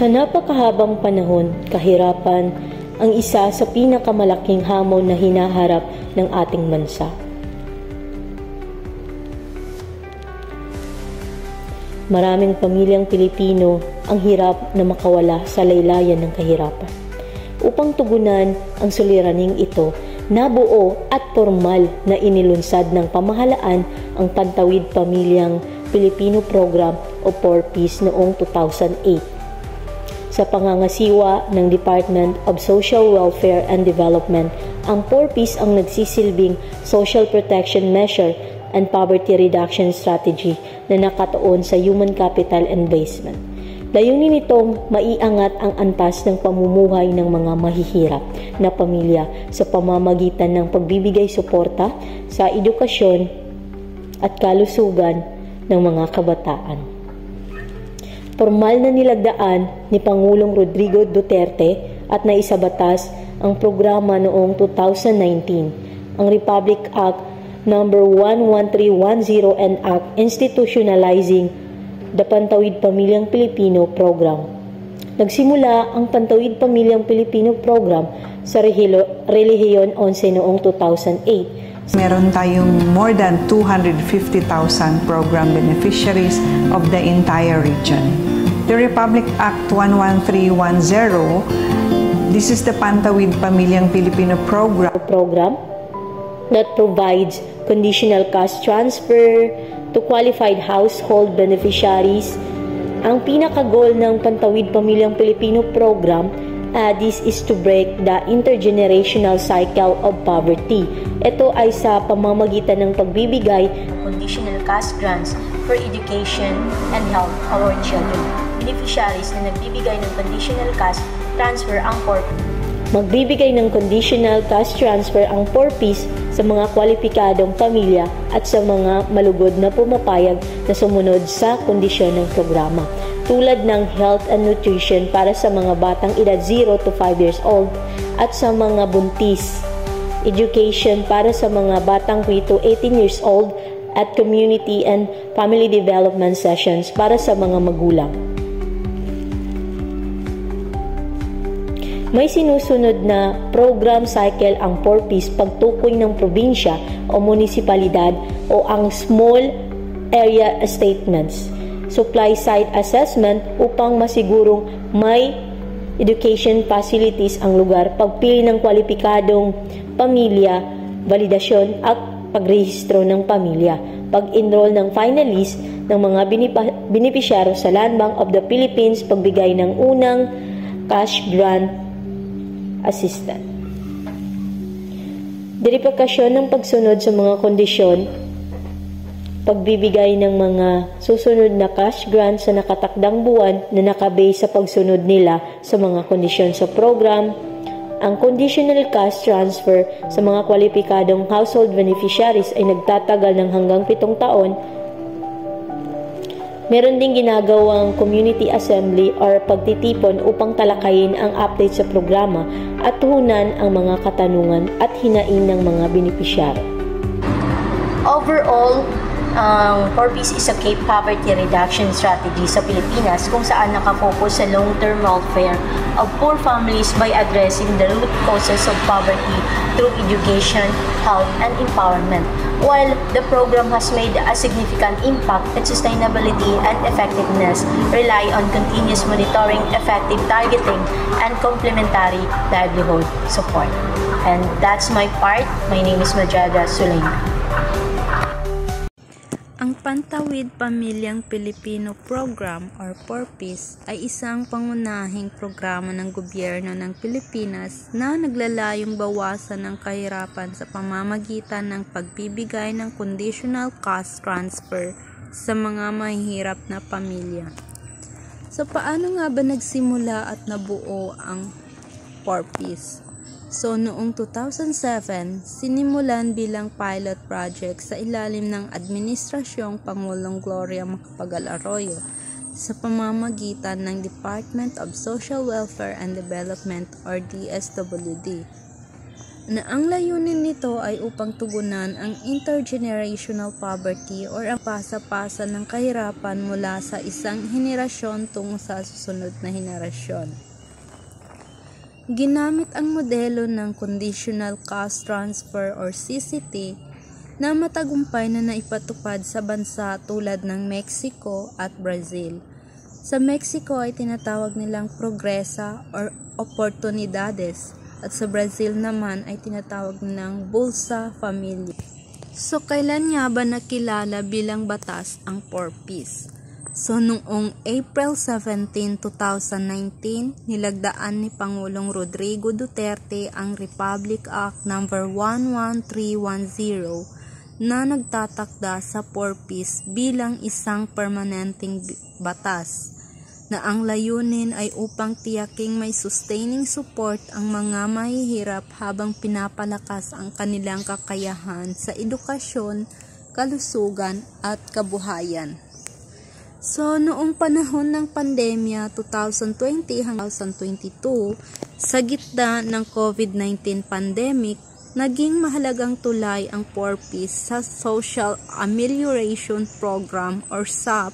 Sa napakahabang panahon, kahirapan ang isa sa pinakamalaking hamon na hinaharap ng ating bansa. Maraming pamilyang Pilipino ang hirap na makawala sa laylayan ng kahirapan. Upang tugunan ang suliraning ito, nabuo at formal na inilunsad ng pamahalaan ang Pantawid Pamilyang Pilipino Program o 4Ps noong 2008. Sa pangangasiwa ng Department of Social Welfare and Development, ang 4Ps ang nagsisilbing social protection measure and poverty reduction strategy na nakatuon sa human capital investment. Layunin nitong maiangat ang antas ng pamumuhay ng mga mahihirap na pamilya sa pamamagitan ng pagbibigay suporta sa edukasyon at kalusugan ng mga kabataan. Formal na nilagdaan ni Pangulong Rodrigo Duterte at naisabatas ang programa noong 2019, ang Republic Act No. 11310 and Act Institutionalizing the Pantawid Pamilyang Pilipino Program. Nagsimula ang Pantawid Pamilyang Pilipino Program sa Relihiyon 11 noong 2008. Meron tayong more than 250,000 program beneficiaries of the entire region. The Republic Act 11310, this is the Pantawid Pamilyang Pilipino Program that provides conditional cash transfer to qualified household beneficiaries. Ang pinaka-goal ng Pantawid Pamilyang Pilipino Program, this is to break the intergenerational cycle of poverty. Ito ay sa pamamagitan ng pagbibigay ng conditional cash grants for education and health of our children. Beneficiaries na nagbibigay ng conditional cash transfer ang 4Ps. Magbibigay ng conditional cash transfer ang 4Ps sa mga kwalipikadong pamilya at sa mga malugod na pumapayag na sumunod sa kondisyon ng programa, tulad ng health and nutrition para sa mga batang edad 0 to 5 years old at sa mga buntis, education para sa mga batang 3 to 18 years old at community and family development sessions para sa mga magulang. May sinusunod na program cycle ang 4Ps pagtukoy ng probinsya o munisipalidad o ang small area statements, supply side assessment upang masigurong may education facilities ang lugar, pagpili ng kwalipikadong pamilya, validasyon at pagrehistro ng pamilya, pag-enroll ng finalist ng mga benepisyaryo sa Land Bank of the Philippines, pagbigay ng unang cash grant assistant. Deripakasyon ng pagsunod sa mga kondisyon, pagbibigay ng mga susunod na cash grant sa nakatakdang buwan na nakabase sa pagsunod nila sa mga kondisyon sa program, ang conditional cash transfer sa mga kwalipikadong household beneficiaries ay nagtatagal ng hanggang 7 taon. Meron ding ginagawang community assembly or pagtitipon upang talakayin ang update sa programa at tuhunan ang mga katanungan at hinain ng mga benepisyaryo. Overall, 4Ps is a key poverty reduction strategy sa Pilipinas kung saan nakafocus sa long-term welfare of poor families by addressing the root causes of poverty through education, health, and empowerment. While the program has made a significant impact, its sustainability and effectiveness rely on continuous monitoring, effective targeting, and complementary livelihood support. And that's my part. My name is Majada Sulaiman. Ang Pantawid Pamilyang Pilipino Program or 4Ps ay isang pangunahing programa ng gobyerno ng Pilipinas na naglalayong bawasan ang kahirapan sa pamamagitan ng pagbibigay ng conditional cash transfer sa mga mahihirap na pamilya. So paano nga ba nagsimula at nabuo ang 4Ps? So, noong 2007, sinimulan bilang pilot project sa ilalim ng Administrasyong Pangulong Gloria Macapagal Arroyo sa pamamagitan ng Department of Social Welfare and Development or DSWD. na ang layunin nito ay upang tugunan ang intergenerational poverty or ang pasa-pasa ng kahirapan mula sa isang henerasyon tungo sa susunod na henerasyon. Ginamit ang modelo ng Conditional Cash Transfer or CCT na matagumpay na naipatupad sa bansa tulad ng Mexico at Brazil. Sa Mexico ay tinatawag nilang Progresa or Oportunidades, at sa Brazil naman ay tinatawag nilang Bolsa Familia. So, kailan nga ba nakilala bilang batas ang 4Ps? So, noong April 17, 2019, nilagdaan ni Pangulong Rodrigo Duterte ang Republic Act No. 11310 na nagtatakda sa 4Ps bilang isang permanenteng batas, na ang layunin ay upang tiyaking may sustaining support ang mga mahihirap habang pinapalakas ang kanilang kakayahan sa edukasyon, kalusugan at kabuhayan. So, noong panahon ng pandemya 2020 hanggang 2022, sa gitna ng COVID-19 pandemic, naging mahalagang tulay ang 4Ps sa Social Amelioration Program or SAP,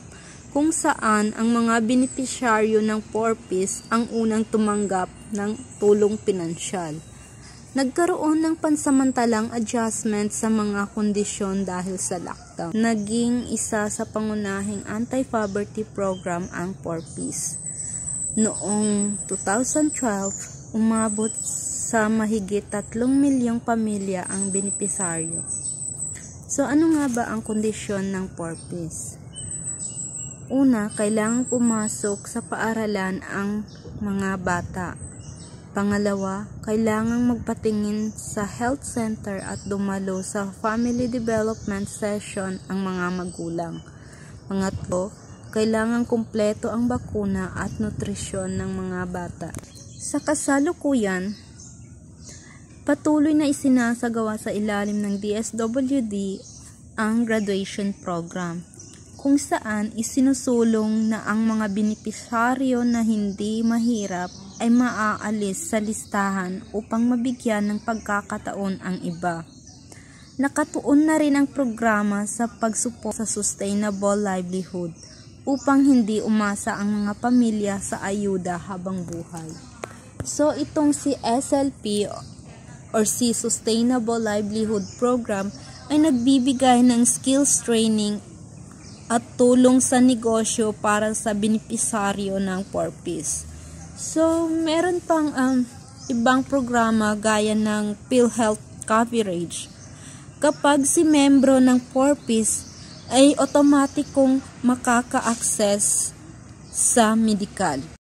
kung saan ang mga benepisyaryo ng 4Ps ang unang tumanggap ng tulong pinansyal. Nagkaroon ng pansamantalang adjustment sa mga kondisyon dahil sa lockdown. Naging isa sa pangunahing anti-poverty program ang 4Ps. Noong 2012, umabot sa mahigit 3 milyong pamilya ang benepisaryo. So ano nga ba ang kondisyon ng 4Ps? Una, kailangang pumasok sa paaralan ang mga bata. Pangalawa, kailangang magpatingin sa health center at dumalo sa family development session ang mga magulang. Pangatlo, kailangang kumpleto ang bakuna at nutrisyon ng mga bata. Sa kasalukuyan, patuloy na isinasagawa sa ilalim ng DSWD ang graduation program, kung saan isinusulong na ang mga benepisaryo na hindi mahirap ay maaalis sa listahan upang mabigyan ng pagkakataon ang iba. Nakatuon na rin ang programa sa pagsuporta sa sustainable livelihood upang hindi umasa ang mga pamilya sa ayuda habang buhay. So itong si SLP or si Sustainable Livelihood Program ay nagbibigay ng skills training at tulong sa negosyo para sa benepisaryo ng 4Ps. So, meron pang ibang programa gaya ng PhilHealth coverage. Kapag si membro ng 4Ps ay automatikong makaka-access sa medical.